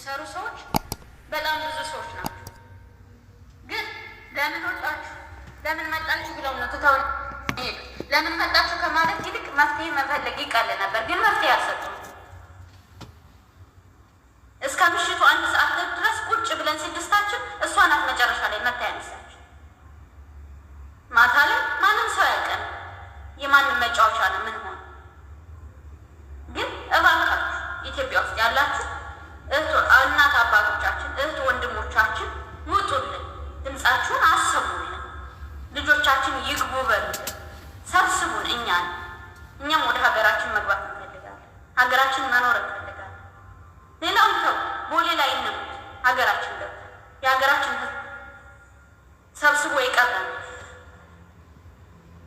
የሚሰሩ ሰዎች በጣም ብዙ ሰዎች ናቸው። ግን ለምን ወጣችሁ ለምን መጣችሁ ብለው ነው ትተው ይሄዱ። ለምን መጣችሁ ከማለት ይልቅ መፍትሄ መፈለግ ይቀል ነበር። ግን መፍትሄ አልሰጡም። እስከ ምሽቱ 1 ሰዓት ድረስ ቁጭ ብለን ስድስታችን እሷ ናት መጨረሻ ላይ መታ ያነሳችን። ማታ ላይ ማንም ሰው ያውቀን የማንም መጫወቻ ነው ምን ሆነ። ግን እባካችሁ ኢትዮጵያ ውስጥ ያላችሁ እናት አባቶቻችን እህት ወንድሞቻችን ውጡልን፣ ድምፃችሁን አሰሙልን፣ ልጆቻችን ይግቡ በሉልን፣ ሰብስቡን። እኛም ወደ ሀገራችን መግባት እንፈልጋለን። ሀገራችን መኖር እንፈልጋለን። ሌላውን ተው፣ ቦሌ ላይ እንሙት። ሀገራችን ገብታ የሀገራችን ህዝብ ሰብስቦ ይቀብራል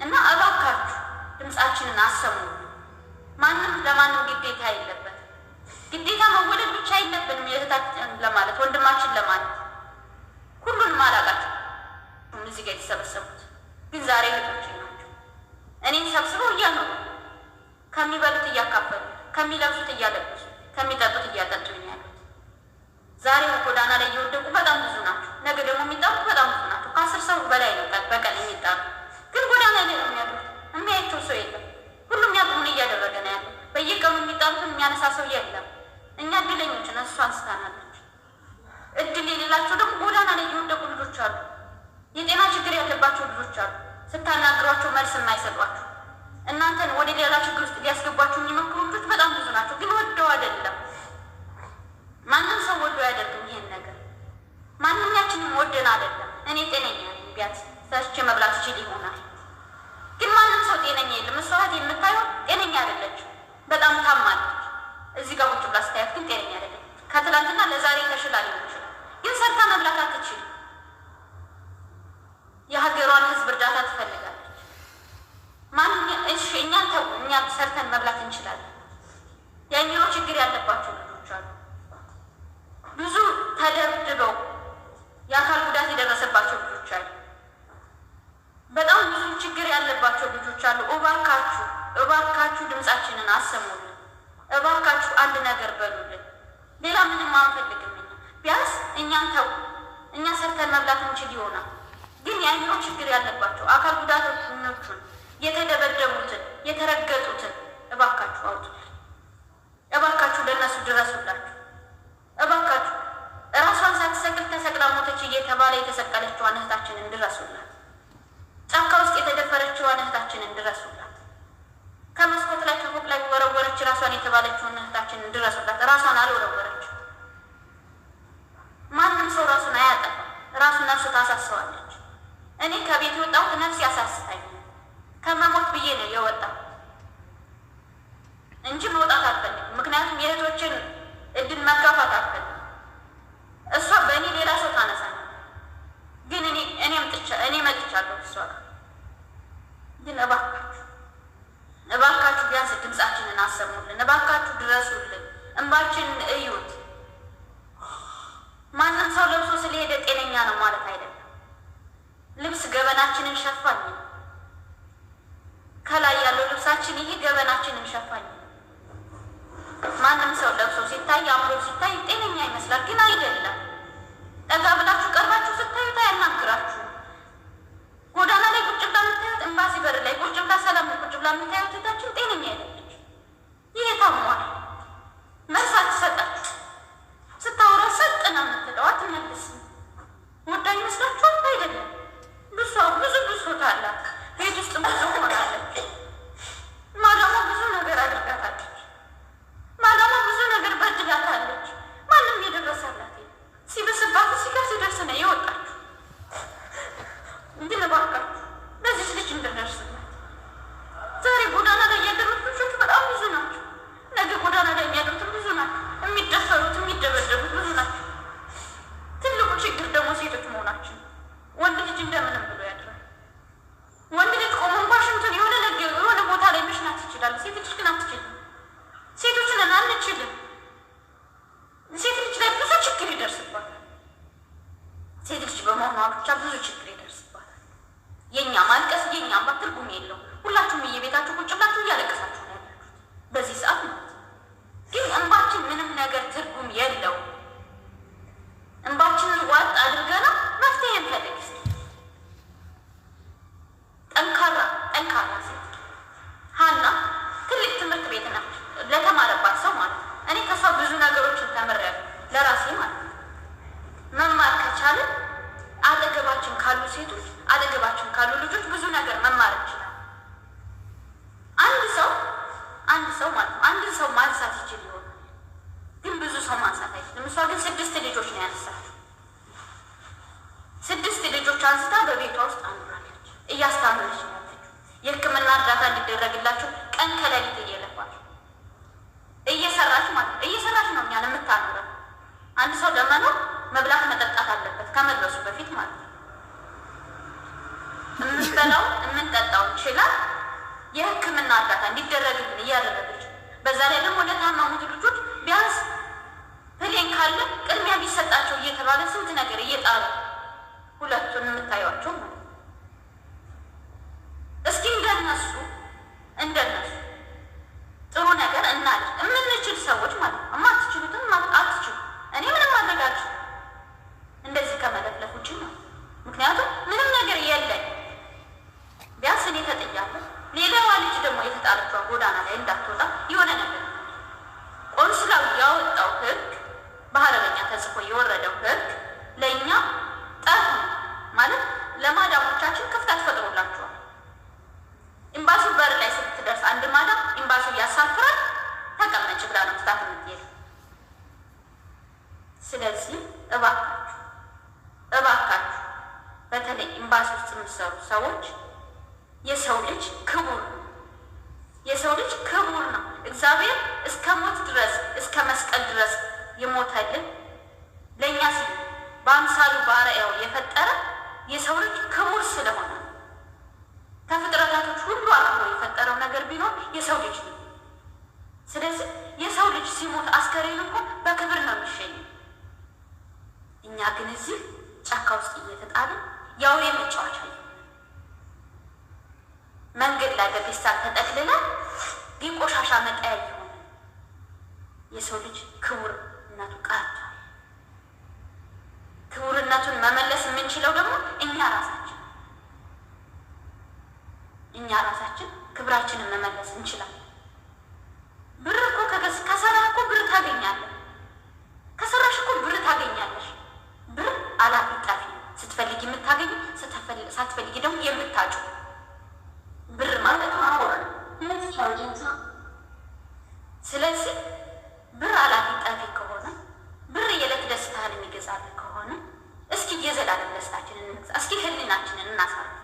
እና እባካችሁ ድምፃችንን አሰሙልን። ማንም ለማንም ግዴታ የለበትም። ግዴታ መወለድ ብቻ የለብንም። የእህታችን ለማለት ወንድማችን ለማለት ሁሉንም አላቃቸው እዚህ ጋር የተሰበሰቡት ግን ዛሬ እህቶች ናቸው። እኔን ሰብስበው እያኖሩ ከሚበሉት እያካፈሉ ከሚለብሱት እያለበሱ ከሚጠጡት እያጠጡ ያሉት ዛሬ ጎዳና ላይ እየወደቁ በጣም ብዙ ናቸው። ነገ ደግሞ የሚጣሉት በጣም ብዙ ናቸው። ከ10 ሰው በላይ ነው በቀን የሚጣሉ። ግን ጎዳና ላይ ነው የሚያሉት። የሚያያቸው ሰው የለም። ሁሉም ያቅሙን እያደረገ ነው ያለው። በየቀኑ የሚጣሉትን የሚያነሳ ሰው የለም። እኛ እድለኞች ነን። እሷ አንስታናለች። እድል የሌላቸው ደግሞ ጎዳና ላይ የወደቁ ልጆች አሉ። የጤና ችግር ያለባቸው ልጆች አሉ። ስታናግሯቸው መልስ የማይሰጧቸው እናንተን ወደ ሌላ ችግር ውስጥ ሊያስገባቸው የሚመክሩ ልጆች በጣም ብዙ ናቸው። ግን ወደው አይደለም። ማንም ሰው ወደው አያደርግም ይሄን ነገር። ማንኛችንም ወደን አይደለም። እኔ ጤነኛ ነኝ፣ ቢያንስ ሰርቼ መብላት ይችል ይሆናል። ግን ማንም ሰው ጤነኛ የለም። መስዋዕት የምታየው ጤነኛ አይደለችም። በጣም ታማለች። እዚህ ጋር ቁጭ ብላ ስታያት ግን ጤነኛ አይደለም። ከትላንትና ለዛሬ ተሽላ ሊሆን ይችላል። ግን ሰርታ መብላት አትችልም። የሀገሯን ሕዝብ እርዳታ ትፈልጋለች። እሺ እኛን ተው፣ እኛ ሰርተን መብላት እንችላለን። የአእምሮ ችግር ያለባቸው ልጆች አሉ። ብዙ ተደብድበው የአካል ጉዳት የደረሰባቸው ልጆች አሉ። በጣም ብዙ ችግር ያለባቸው ልጆች አሉ። እባካችሁ ድምፃችንን አሰሙልን። እባካችሁ አንድ ነገር በሉልን። ሌላ ምንም አንፈልግም። ቢያንስ እኛን ተው፣ እኛ ሰርተን መብላት እንችል ይሆናል። ግን የአእምሮ ችግር ያለባቸው አካል ጉዳተኞቹን፣ የተደበደቡትን፣ የተረገጡትን እባካችሁ አውጡ። እባካችሁ ለእነሱ ድረሱላችሁ። እባካችሁ እራሷን ሳትሰቅል ተሰቅላ ሞተች እየተባለ የተሰቀለችዋን እህታችንን ድረሱላት። ጫካ ውስጥ የተደፈረችዋን እህታችንን ድረሱላት። ከመስኮት ላይ ከፎቅ ላይ ወረወረች ራሷን የተባለችውን እህታችንን ድረሱላት። ራሷን አልወረወረች። ማንም ሰው ራሱን አያጠፋም። ራሱ ነፍሱ ታሳስዋለች። እኔ ከቤት የወጣሁት ነፍስ ያሳስታኝ ከመሞት ብዬ ነው የወጣው እንጂ መውጣት አልፈልግም። ምክንያቱም የእህቶችን እድል መጋፋት አልፈልግም። እሷ በእኔ ሌላ ሰው ታነሳኝ። ግን እኔ መጥቻለሁ እሷ ጋር። ግን እባካችሁ ቢያንስ ድምፃችንን አሰሙልን። እባካችሁ ድረሱልን። እንባችንን እዩት። ማንም ሰው ለብሶ ስለሄደ ጤነኛ ነው ማለት አይደለም። ልብስ ገበናችንን ሸፋኝ። ከላይ ያለው ልብሳችን ይሄ ገበናችንን ሸፋኝ። ማንም ሰው ለብሶ ሲታይ አምሮ ሲታይ ጤነኛ ይመስላል፣ ግን አይደለም። ጠጋ ብላችሁ ቀርባችሁ ስታዩት አያናግራችሁ። ጎዳና ላይ ቁጭ ብላ የምታዩት፣ ኤምባሲ በር ላይ ቁጭ ብላ፣ ሰላም ቁጭ ብላ የምታዩት እህታችን ጤነኛ አይደለች። ይሄ ታሟል። መልስ አትሰጣችሁ። ስታወራ ሰጥ ነው የምትለው፣ አትመልስም። ወዳ ይመስላችኋል? አይደለም። ብዙ ብሶት አላት። ቤት ውስጥ ብዙ ሆናለች። ማዳሟ ብዙ ነገር አድርጋታለች። ማዳሟ ብዙ ነገር በድላታለች። ማንም የደረሰላት ሲብስባት ሲጋር ሲደርስ ነው የወጣችሁ። ግን እባካችሁ ለዚች ልጅ እንድንደርስላት ዛሬ ጎዳና ብዙ ነገሮችን ተምሬያለሁ ለራሴ ማለት ነው። መማር ከቻልን አጠገባችን ካሉ ሴቶች፣ አጠገባችን ካሉ ልጆች ብዙ ነገር መማር እንችላለን። አንድ ሰው ማለት ነው አንድን ሰው ማንሳት ይችል ይሆናል፣ ግን ብዙ ሰው ማንሳት አይችልም። እሷ ግን 6 ልጆች ነው ያነሳችው። 6 ልጆች አንስታ በቤቷ ውስጥ አኑራለች። እያስታመመች ነው ያለችው። የሕክምና እርዳታ እንዲደረግላቸው ቀን ከሌሊት እየለፋች እየሰራች ማለት ነው። እየሰራች ነው እኛን የምታኖረው። አንድ ሰው ለመኖር መብላት መጠጣት አለበት ከመድረሱ በፊት ማለት ነው። የምንበላው የምንጠጣው እንችላል። የሕክምና እርዳታ እንዲደረግልን እያደረገች፣ በዛ ላይ ደግሞ ለታመሙት ልጆች ቢያንስ ፕሌን ካለ ቅድሚያ ቢሰጣቸው እየተባለ ስንት ነገር እየጣሉ ሁለቱን የምታዩቸው ማለት ነው። እስኪ እንደነሱ ጥሩ ነገር እናድርግ የምንችል ሰዎች ማለት ነው። የማትችሉትን አትችሉ። እኔ ምንም ማድረጋችሁ እንደዚህ ከመለፍለፍ ውጭ ነው። ምክንያቱም ምንም ነገር የለኝ። ቢያንስ እኔ ተጥያለሁ። ሌላዋ ልጅ ደግሞ የተጣለችዋ ጎዳና ላይ እንዳትወጣ የሆነ ነገር ቆንስላው ያወጣው ሕግ በአረበኛ ተጽፎ የወረደው ሕግ ለእኛ ጠር ማለት ለማዳሞቻችን ክፍተት ፈጥሮላቸዋል። ኤምባሲው በር ላይ ስትደርስ አንድ ማዳም ኤምባሲው ያሳፍራል። ተቀመጭ ብላ ነው ትታት የምትሄድ። ስለዚህ እባካችሁ በተለይ ኤምባሲ ውስጥ የምትሰሩ ሰዎች የሰው ልጅ ክቡር ነው። እግዚአብሔር እስከ ሞት ድረስ እስከ መስቀል ድረስ የሞተልን ለእኛ ሲል በአምሳሉ በአርአያው የፈጠረ የሰው ልጅ ክቡር ስለሆነ ከፍጥረታቶች ሁሉ አክብሮ የፈጠረው ነገር ቢኖር የሰው ልጅ ነው። ስለዚህ የሰው ልጅ ሲሞት አስከሬን እንኳን በክብር ነው የሚሸኘው። እኛ ግን እዚህ ጫካ ውስጥ እየተጣልን የአውሬ መጫወቻ ነው። መንገድ ላይ በፌስታል ተጠቅልለን ግን ቆሻሻ መጣያ የሆነ የሰው ልጅ ክቡርነቱ ቀርቷል። ክቡርነቱን መመለስ የምንችለው ደግሞ እኛ ራሳችን ክብራችንን መመለስ እንችላለን። ብር እኮ ከሰራህ እኮ ብር ታገኛለህ። ከሰራሽ እኮ ብር ታገኛለሽ። ብር አላፊ ጠፊ፣ ስትፈልጊ የምታገኝ ሳትፈልጊ ደግሞ የምታጩ ብር ማለት ነው። ስለዚህ ብር አላፊ ጠፊ ከሆነ ብር የዕለት ደስታህን የሚገዛልን ከሆነ እስኪ የዘላለም ደስታችንን እንግዛ። እስኪ ህሊናችንን እናሳርፍ።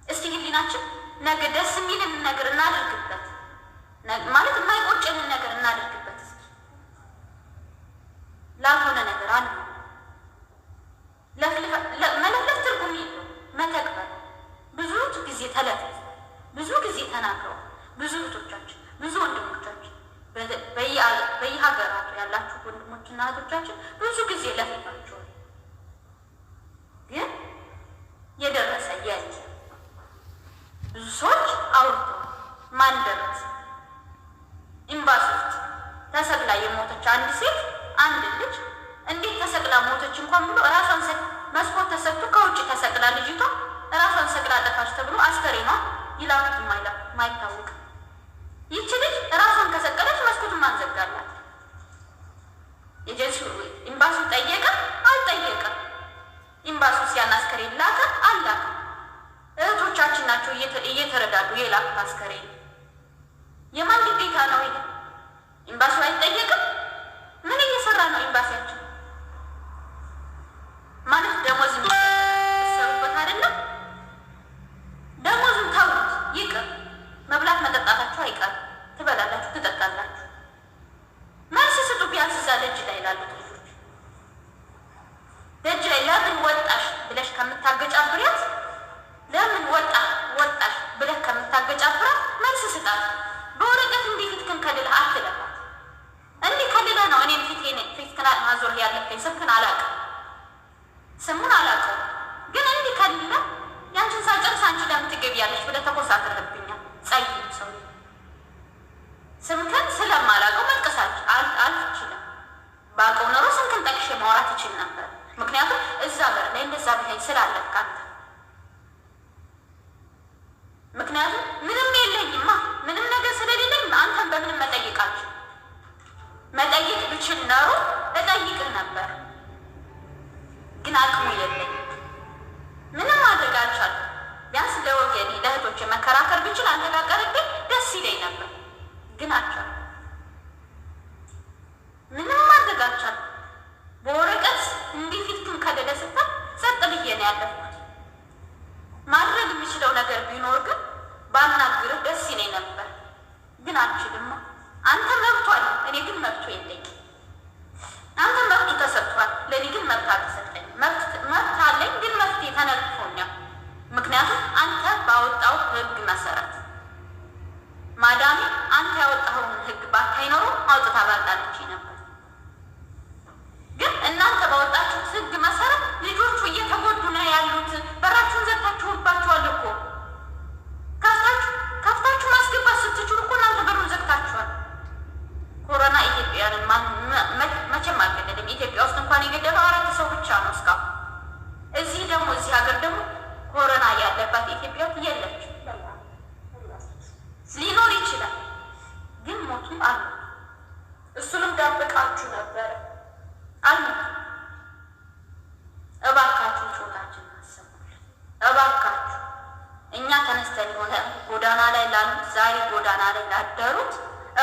እስኪ ህሊናችን ነገ ደስ የሚልን ነገር እናድርግበት፣ ማለት የማይቆጨንን ነገር እናድርግበት። እስኪ ላልሆነ ነገር አለ መለፍለፍ ትርጉም የለው መተግበር። ብዙ ጊዜ ተለፍልፈው ብዙ ጊዜ ተናግረው ብዙ እህቶቻችን ብዙ ወንድሞቻችን በየሀገራቱ ያላችሁ ወንድሞችና እህቶቻችን ብዙ ጊዜ ለፍልፋቸዋል፣ ግን የደረሰ የለ። ብዙ ሰዎች አውርተዋል። ማን ደረሰ? ኤምባሲ ውስጥ ተሰቅላ የሞተች አንድ ልጅ እንዴት ተሰቅላ ሞተች እንኳን ብሎ ራሷን መስኮት ተሰጥቶ ከውጭ ተሰቅላ ልጅቷ ራሷን ሰቅላ ጠፋች ተብሎ አስከሬኗ ይላኩት ማይታወቅ። ይቺ ልጅ ራሷን ከሰቀለች መስኮቱን ማን ዘጋላት? ኤምባሲው ጠየቀ አልጠየቀም? ኤምባሲው ሲያን አስከሬን ላከ አላከ? እህቶቻችን ናቸው እየተረዳዱ የላኩት አስከሬን። የማን ግዴታ ነው ይሄ? ኤምባሲው አይጠየቅም? ምን እየሰራ ነው ኤምባሲያችን? ማለት ደሞዝ የሚሰሩበት አይደለም? ደሞዝም ተውት ይቅር፣ መብላት መጠጣታችሁ አይቀርም። ትበላላችሁ፣ ትጠጣላችሁ። መልስ ስጡ ቢያንስ እዛ ደጅ ላይ ላሉት ልጆች። ደጅ ላይ ለምን ወጣሽ ብለሽ ከምታገጫብሪያት፣ ለምን ወጣሽ ብለህ ከምታገጫብራት መልስ ስጣት። በወረቀት እንዲህ ፊትክን ከልለህ አትለፋት። እንዲህ ከልለህ ነው እኔን ፊትክን ማዞር ያለብኝ። ስሙን አላውቀውም፣ ግን እንዲህ ከልለህ ያንቺን ሳጨርስ አንቺ ለምን ትገቢያለሽ ብለህ ተኮሳትረህብኛል። ጸይም ሰው ስምክን ስለማላውቀው መልቀሳች አልችልም። ባውቀው ኖሮ ስምክን ጠቅሼ ማውራት ይችል ነበር። ምክንያቱም እዛ በር ላይ እንደዛ ብለኝ ስላለፍክ አንተ። ምክንያቱም ምንም የለኝማ፣ ምንም ነገር ስለሌለኝ አንተን በምንም መጠየቃችሁ ብችል ኖሮ እጠይቅህ ነበር፣ ግን አቅሙ የለኝም። ምንም ማድረግ አልቻልኩም። ቢያንስ ለወገኔ ለእህቶቼ መከራከር ብችል አንተ ጋር ቀርቤ ደስ ይለኝ ነበር፣ ግን አልቻልኩም። ምንም ማድረግ አልቻልኩም። በወረቀት እንዲህ ፊትክም ከደለ ስታይ ጸጥ ብዬ ነው ያለፍኩት። ማድረግ የሚችለው ነገር ቢኖር ግን ባናግርህ ደስ ይለኝ ነበር፣ ግን አልችልማ። አንተ መብቱ አለ፣ እኔ ግን መብቱ የለኝም። አንተ መብቱ ተሰጥቷል፣ ለእኔ ግን መብት አልተሰጠኝም። መብት አለኝ፣ ግን መብት ተነጥፎኛል። ምክንያቱም አንተ ባወጣው ህግ መሰረት ማዳሜ አንተ ያወጣኸውን ህግ ባታይ ኖሮ አውጥታ ባልጣለች ነበር። ግን እናንተ ባወጣችሁት ህግ መሰረት ልጆቹ እየተጎዱ ነው ያሉት። በራችሁን ዘግታችሁባቸዋል እኮ። ከፍታችሁ ማስገባት ስትችሉ እኮ እናንተ በሩን ዘግታችኋል። ኮሮና ኢትዮጵያውያንን መቼም አልገደለም። ኢትዮጵያ ውስጥ እንኳን የገደለው 4 ሰው ብቻ ነው እስካሁን። እዚህ ሀገር ደግሞ ኮሮና ያለባት ኢትዮጵያ የለች። ሊኖር ይችላል፣ ግን ሞቱ አሉ። እሱንም ደብቃችሁ ነበረ አሉ። እባካችሁ ጩኸታችንን አሰሙልን፣ እባካችሁ። እኛ ተነስተን የሆነ ጎዳና ላይ ላሉት፣ ዛሬ ጎዳና ላይ ላደሩት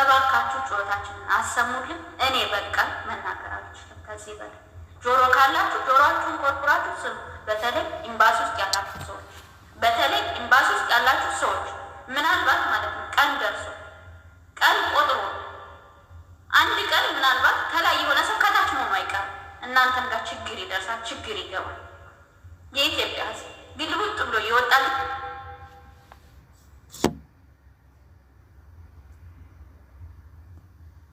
እባካችሁ ጩኸታችንን አሰሙልን። እኔ በቃኝ፣ መናገር አልችልም ከዚህ በላይ። ጆሮ ካላችሁ ጆሮአችሁን ኮርኩራችሁ ስሙ። በተለይ ኤምባሲ ውስጥ ያላችሁ ሰዎች ምናልባት ማለት ነው ቀን ደርሶ ቀን ቆጥሮ አንድ ቀን ምናልባት ከላይ የሆነ ሰው ከታች መሆኑ አይቀርም። እናንተም ጋር ችግር ይደርሳል፣ ችግር ይገባል። የኢትዮጵያ